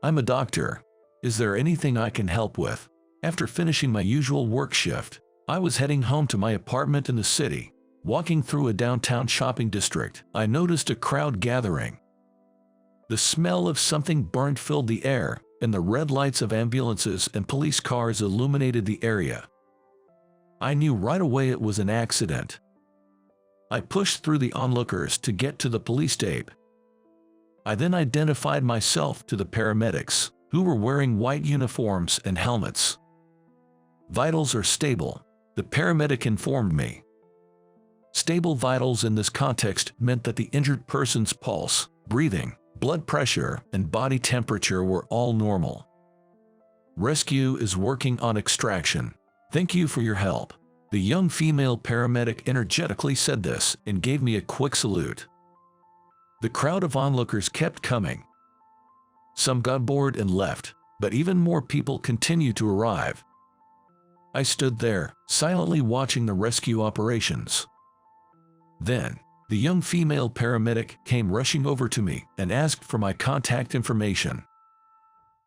I'm a doctor. Is there anything I can help with? After finishing my usual work shift, I was heading home to my apartment in the city. Walking through a downtown shopping district, I noticed a crowd gathering. The smell of something burnt filled the air, and the red lights of ambulances and police cars illuminated the area. I knew right away it was an accident. I pushed through the onlookers to get to the police tape. I then identified myself to the paramedics, who were wearing white uniforms and helmets. "Vitals are stable," the paramedic informed me. Stable vitals in this context meant that the injured person's pulse, breathing, blood pressure, and body temperature were all normal. "Rescue is working on extraction. Thank you for your help." The young female paramedic energetically said this and gave me a quick salute. The crowd of onlookers kept coming. Some got bored and left, but even more people continued to arrive. I stood there, silently watching the rescue operations. Then, the young female paramedic came rushing over to me and asked for my contact information.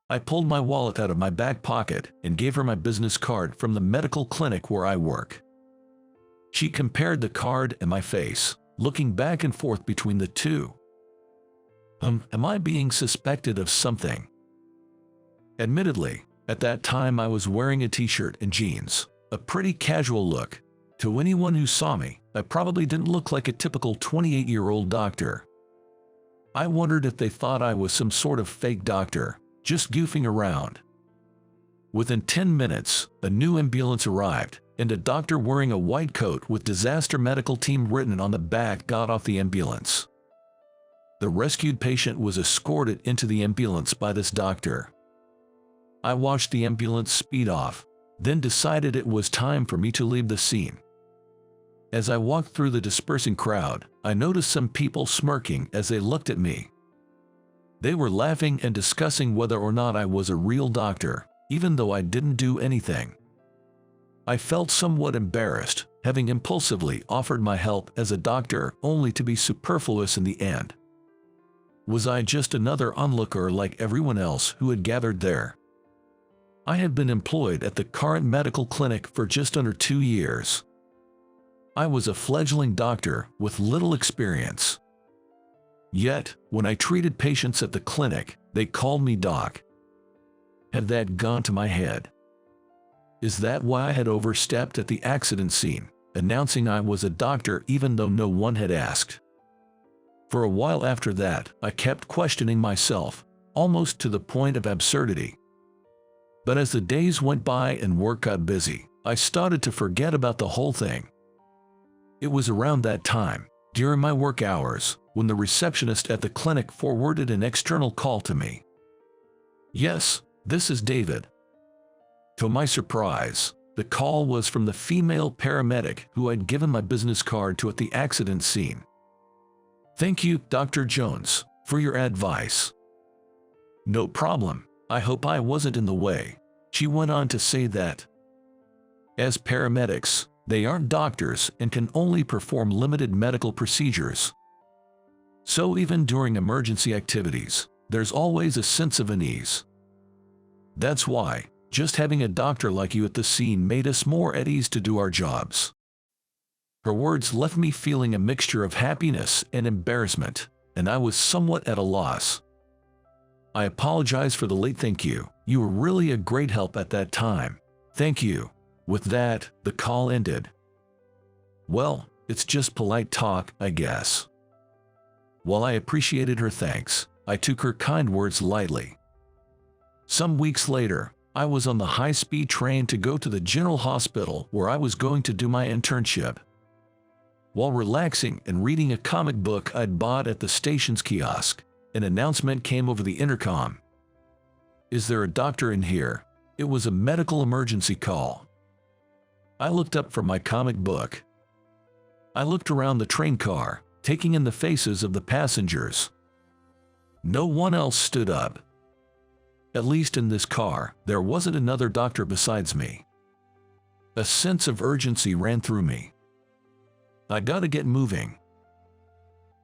I pulled my wallet out of my back pocket and gave her my business card from the medical clinic where I work. She compared the card and my face, looking back and forth between the two. Am I being suspected of something? Admittedly, at that time I was wearing a t-shirt and jeans, a pretty casual look. To anyone who saw me, I probably didn't look like a typical 28-year-old doctor. I wondered if they thought I was some sort of fake doctor, just goofing around. Within 10 minutes, a new ambulance arrived, and a doctor wearing a white coat with Disaster Medical Team written on the back got off the ambulance. The rescued patient was escorted into the ambulance by this doctor. I watched the ambulance speed off, then decided it was time for me to leave the scene. As I walked through the dispersing crowd, I noticed some people smirking as they looked at me. They were laughing and discussing whether or not I was a real doctor, even though I didn't do anything. I felt somewhat embarrassed, having impulsively offered my help as a doctor only to be superfluous in the end. Was I just another onlooker like everyone else who had gathered there? I had been employed at the current medical clinic for just under 2 years. I was a fledgling doctor with little experience. Yet, when I treated patients at the clinic, they called me Doc. Had that gone to my head? Is that why I had overstepped at the accident scene, announcing I was a doctor even though no one had asked? For a while after that, I kept questioning myself, almost to the point of absurdity. But as the days went by and work got busy, I started to forget about the whole thing. It was around that time, during my work hours, when the receptionist at the clinic forwarded an external call to me. "Yes, this is David." To my surprise, the call was from the female paramedic who I'd given my business card to at the accident scene. "Thank you, Dr. Jones, for your advice." "No problem. I hope I wasn't in the way." She went on to say that, as paramedics, they aren't doctors and can only perform limited medical procedures. So even during emergency activities, there's always a sense of unease. That's why, just having a doctor like you at the scene made us more at ease to do our jobs. Her words left me feeling a mixture of happiness and embarrassment, and I was somewhat at a loss. "I apologize for the late thank you. You were really a great help at that time. Thank you." With that, the call ended. Well, it's just polite talk, I guess. While I appreciated her thanks, I took her kind words lightly. Some weeks later, I was on the high-speed train to go to the general hospital where I was going to do my internship. While relaxing and reading a comic book I'd bought at the station's kiosk, an announcement came over the intercom. "Is there a doctor in here?" It was a medical emergency call. I looked up from my comic book. I looked around the train car, taking in the faces of the passengers. No one else stood up. At least in this car, there wasn't another doctor besides me. A sense of urgency ran through me. I gotta get moving.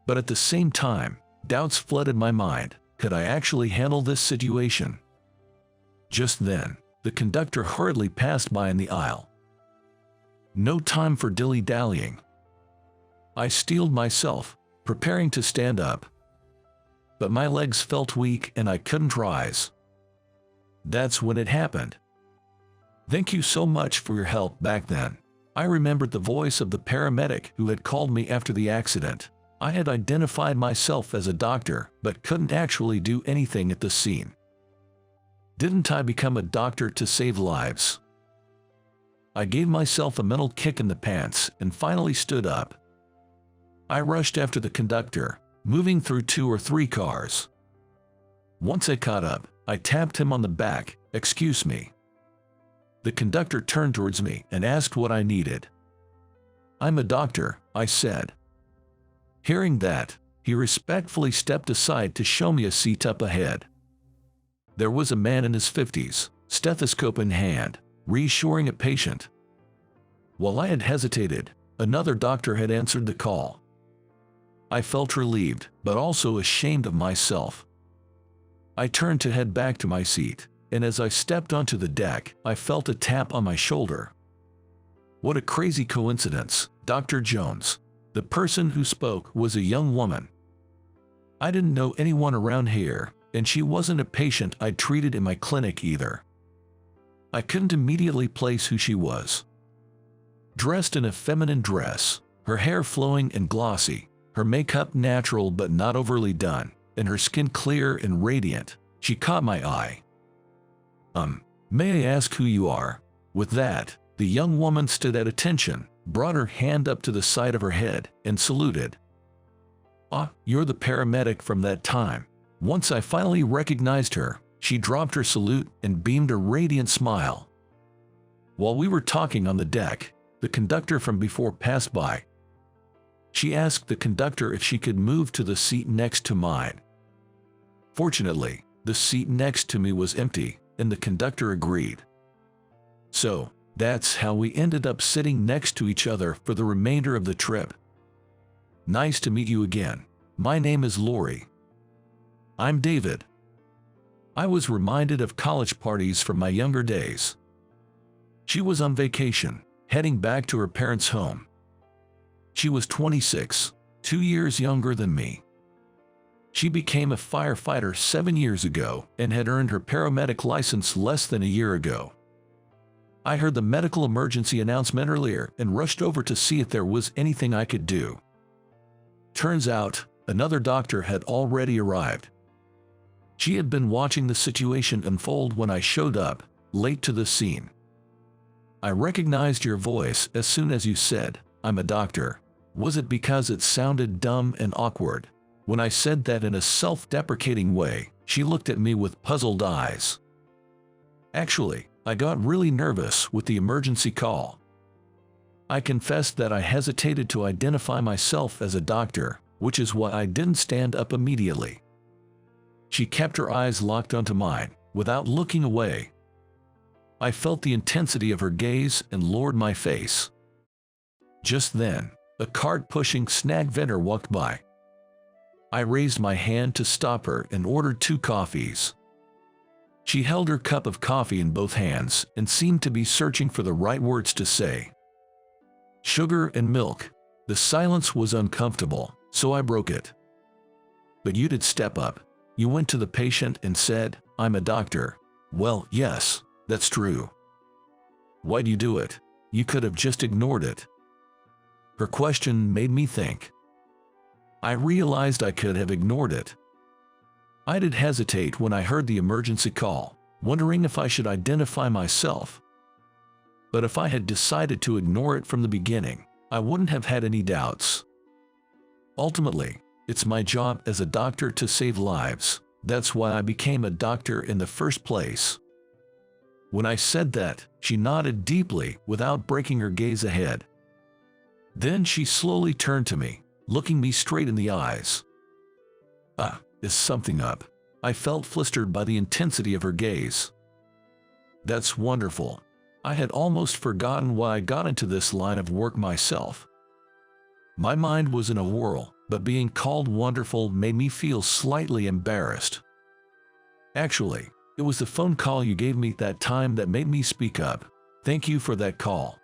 But at the same time, doubts flooded my mind, Could I actually handle this situation? Just then, the conductor hurriedly passed by in the aisle. No time for dilly-dallying. I steeled myself, preparing to stand up. But my legs felt weak and I couldn't rise. That's when it happened. Thank you so much for your help back then. I remembered the voice of the paramedic who had called me after the accident. I had identified myself as a doctor, but couldn't actually do anything at the scene. Didn't I become a doctor to save lives? I gave myself a mental kick in the pants and finally stood up. I rushed after the conductor, moving through 2 or 3 cars. Once I caught up, I tapped him on the back. "Excuse me." The conductor turned towards me and asked what I needed. "I'm a doctor," I said. Hearing that, he respectfully stepped aside to show me a seat up ahead. There was a man in his 50s, stethoscope in hand, reassuring a patient. While I had hesitated, another doctor had answered the call. I felt relieved, but also ashamed of myself. I turned to head back to my seat, and as I stepped onto the deck, I felt a tap on my shoulder. What a crazy coincidence, Dr. Jones. The person who spoke was a young woman. I didn't know anyone around here, and she wasn't a patient I'd treated in my clinic either. I couldn't immediately place who she was. Dressed in a feminine dress, her hair flowing and glossy, her makeup natural but not overly done, and her skin clear and radiant, she caught my eye. May I ask who you are?" With that, the young woman stood at attention, brought her hand up to the side of her head, and saluted. "Ah, you're the paramedic from that time." Once I finally recognized her, she dropped her salute and beamed a radiant smile. While we were talking on the deck, the conductor from before passed by. She asked the conductor if she could move to the seat next to mine. Fortunately, the seat next to me was empty, and the conductor agreed. So, that's how we ended up sitting next to each other for the remainder of the trip. "Nice to meet you again. My name is Lori." "I'm David." I was reminded of college parties from my younger days. She was on vacation, heading back to her parents' home. She was 26, 2 years younger than me. She became a firefighter 7 years ago and had earned her paramedic license less than a year ago. I heard the medical emergency announcement earlier and rushed over to see if there was anything I could do. Turns out, another doctor had already arrived. She had been watching the situation unfold when I showed up, late to the scene. "I recognized your voice as soon as you said, 'I'm a doctor.' Was it because it sounded dumb and awkward?" When I said that in a self-deprecating way, she looked at me with puzzled eyes. Actually, I got really nervous with the emergency call. I confessed that I hesitated to identify myself as a doctor, which is why I didn't stand up immediately. She kept her eyes locked onto mine, without looking away. I felt the intensity of her gaze and lowered my face. Just then, a cart-pushing snack vendor walked by. I raised my hand to stop her and ordered 2 coffees. She held her cup of coffee in both hands and seemed to be searching for the right words to say. "Sugar and milk." The silence was uncomfortable, so I broke it. "But you did step up. You went to the patient and said, 'I'm a doctor.'" "Well, yes, that's true." "Why'd you do it? You could have just ignored it." Her question made me think. I realized I could have ignored it. I did hesitate when I heard the emergency call, wondering if I should identify myself. But if I had decided to ignore it from the beginning, I wouldn't have had any doubts. Ultimately, it's my job as a doctor to save lives. That's why I became a doctor in the first place. When I said that, she nodded deeply without breaking her gaze ahead. Then she slowly turned to me, looking me straight in the eyes. Is something up? I felt flustered by the intensity of her gaze. That's wonderful. I had almost forgotten why I got into this line of work myself. My mind was in a whirl, but being called wonderful made me feel slightly embarrassed. Actually, it was the phone call you gave me that time that made me speak up. Thank you for that call.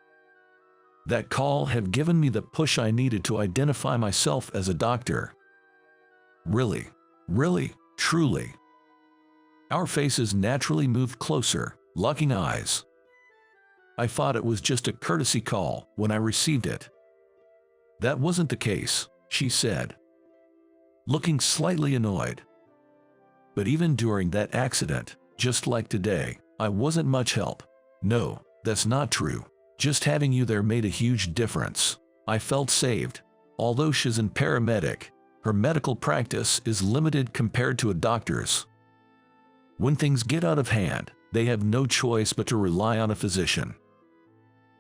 That call had given me the push I needed to identify myself as a doctor. Really, really, truly. Our faces naturally moved closer, locking eyes. I thought it was just a courtesy call when I received it. That wasn't the case, she said, looking slightly annoyed. But even during that accident, just like today, I wasn't much help. No, that's not true. Just having you there made a huge difference. I felt saved. Although she's a paramedic, her medical practice is limited compared to a doctor's. When things get out of hand, they have no choice but to rely on a physician.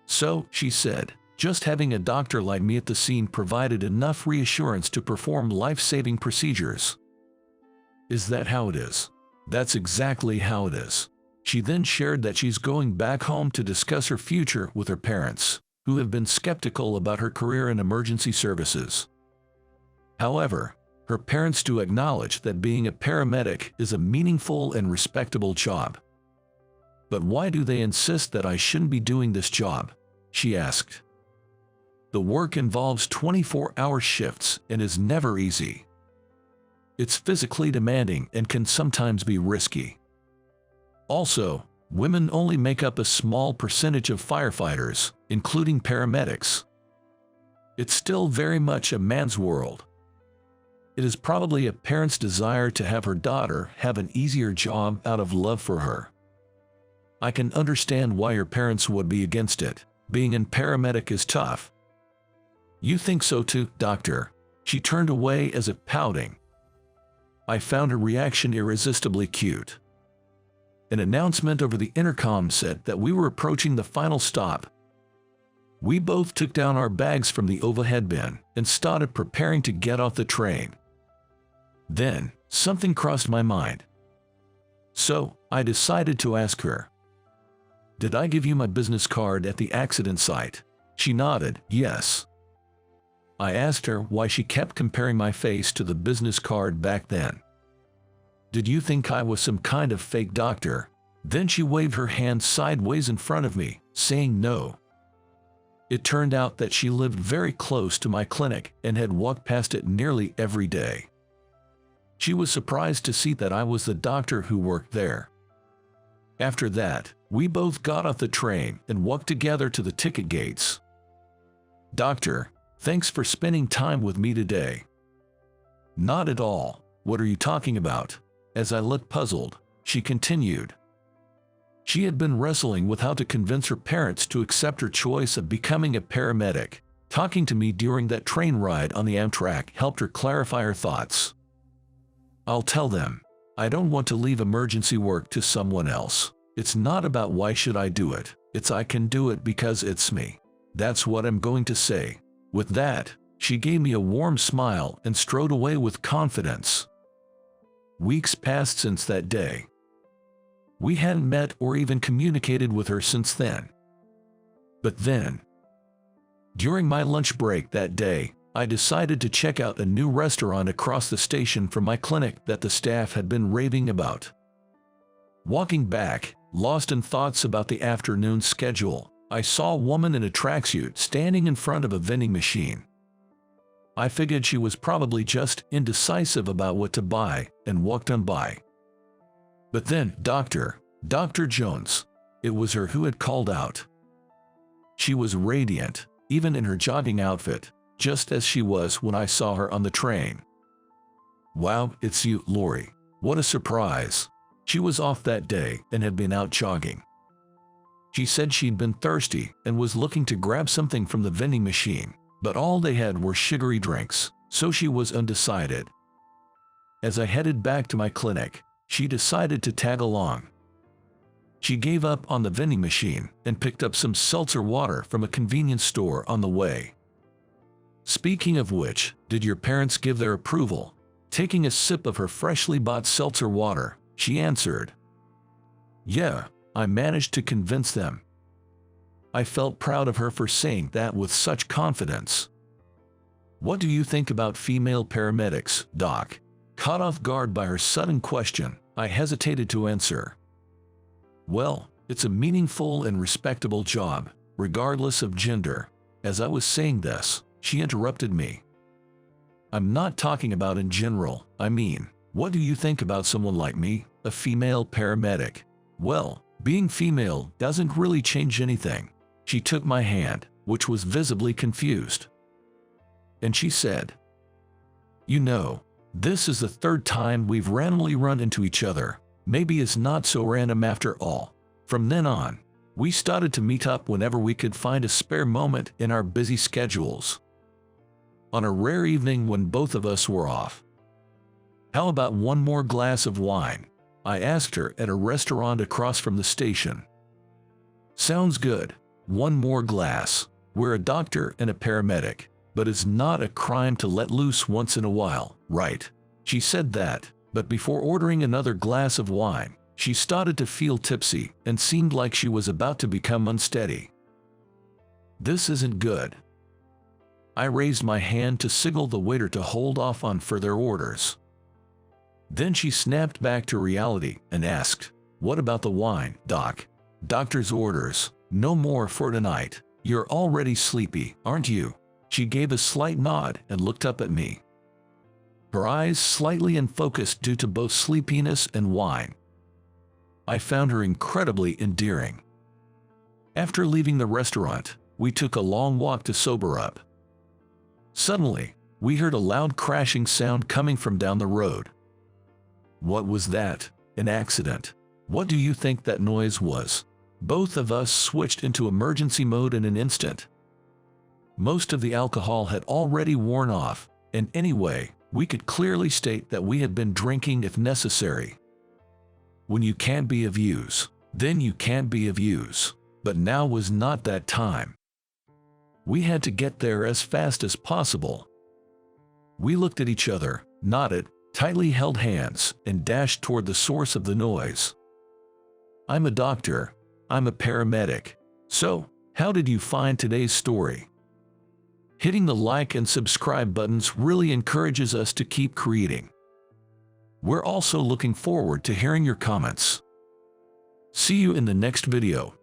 So, she said, just having a doctor like me at the scene provided enough reassurance to perform life-saving procedures. Is that how it is? That's exactly how it is. She then shared that she's going back home to discuss her future with her parents, who have been skeptical about her career in emergency services. However, her parents do acknowledge that being a paramedic is a meaningful and respectable job. But why do they insist that I shouldn't be doing this job? She asked. The work involves 24-hour shifts and is never easy. It's physically demanding and can sometimes be risky. Also, women only make up a small percentage of firefighters, including paramedics. It's still very much a man's world. It is probably a parent's desire to have her daughter have an easier job out of love for her. I can understand why your parents would be against it. Being a paramedic is tough. You think so too, doctor? She turned away as if pouting. I found her reaction irresistibly cute. An announcement over the intercom said that we were approaching the final stop. We both took down our bags from the overhead bin and started preparing to get off the train. Then, something crossed my mind. So, I decided to ask her, "Did I give you my business card at the accident site?" She nodded, yes. I asked her why she kept comparing my face to the business card back then. Did you think I was some kind of fake doctor? Then she waved her hand sideways in front of me, saying no. It turned out that she lived very close to my clinic and had walked past it nearly every day. She was surprised to see that I was the doctor who worked there. After that, we both got off the train and walked together to the ticket gates. "Doctor, thanks for spending time with me today." "Not at all. What are you talking about?" As I looked puzzled, she continued. She had been wrestling with how to convince her parents to accept her choice of becoming a paramedic. Talking to me during that train ride on the Amtrak helped her clarify her thoughts. "I'll tell them. I don't want to leave emergency work to someone else. It's not about why should I do it. It's I can do it because it's me. That's what I'm going to say." With that, she gave me a warm smile and strode away with confidence. Weeks passed since that day. We hadn't met or even communicated with her since then. But then, during my lunch break that day, I decided to check out a new restaurant across the station from my clinic that the staff had been raving about. Walking back, lost in thoughts about the afternoon schedule, I saw a woman in a tracksuit standing in front of a vending machine. I figured she was probably just indecisive about what to buy and walked on by. But then, Dr. Jones, it was her who had called out. She was radiant, even in her jogging outfit, just as she was when I saw her on the train. "Wow, it's you, Lori. What a surprise." She was off that day and had been out jogging. She said she'd been thirsty and was looking to grab something from the vending machine, but all they had were sugary drinks, so she was undecided. As I headed back to my clinic, she decided to tag along. She gave up on the vending machine and picked up some seltzer water from a convenience store on the way. "Speaking of which, did your parents give their approval?" Taking a sip of her freshly bought seltzer water, she answered. "Yeah, I managed to convince them." I felt proud of her for saying that with such confidence. "What do you think about female paramedics, Doc?" Caught off guard by her sudden question, I hesitated to answer. Well, it's a meaningful and respectable job, regardless of gender. As I was saying this, she interrupted me. I'm not talking about in general, I mean, what do you think about someone like me, a female paramedic? Well, being female doesn't really change anything. She took my hand, which was visibly confused. And she said, "You know, this is the third time we've randomly run into each other. Maybe it's not so random after all." From then on, we started to meet up whenever we could find a spare moment in our busy schedules. On a rare evening when both of us were off. "How about one more glass of wine?" I asked her at a restaurant across from the station. "Sounds good. One more glass. We're a doctor and a paramedic, but it's not a crime to let loose once in a while, right?" She said that, but before ordering another glass of wine, she started to feel tipsy and seemed like she was about to become unsteady. This isn't good. I raised my hand to signal the waiter to hold off on further orders. Then she snapped back to reality and asked, "What about the wine, Doc?" "Doctor's orders. No more for tonight. You're already sleepy, aren't you?" She gave a slight nod and looked up at me. Her eyes slightly unfocused due to both sleepiness and wine. I found her incredibly endearing. After leaving the restaurant, we took a long walk to sober up. Suddenly, we heard a loud crashing sound coming from down the road. What was that? An accident? What do you think that noise was? Both of us switched into emergency mode in an instant. Most of the alcohol had already worn off, and anyway, we could clearly state that we had been drinking if necessary. When you can't be of use, then you can't be of use. But now was not that time. We had to get there as fast as possible. We looked at each other, nodded, tightly held hands, and dashed toward the source of the noise. I'm a doctor. I'm a paramedic. So, how did you find today's story? Hitting the like and subscribe buttons really encourages us to keep creating. We're also looking forward to hearing your comments. See you in the next video.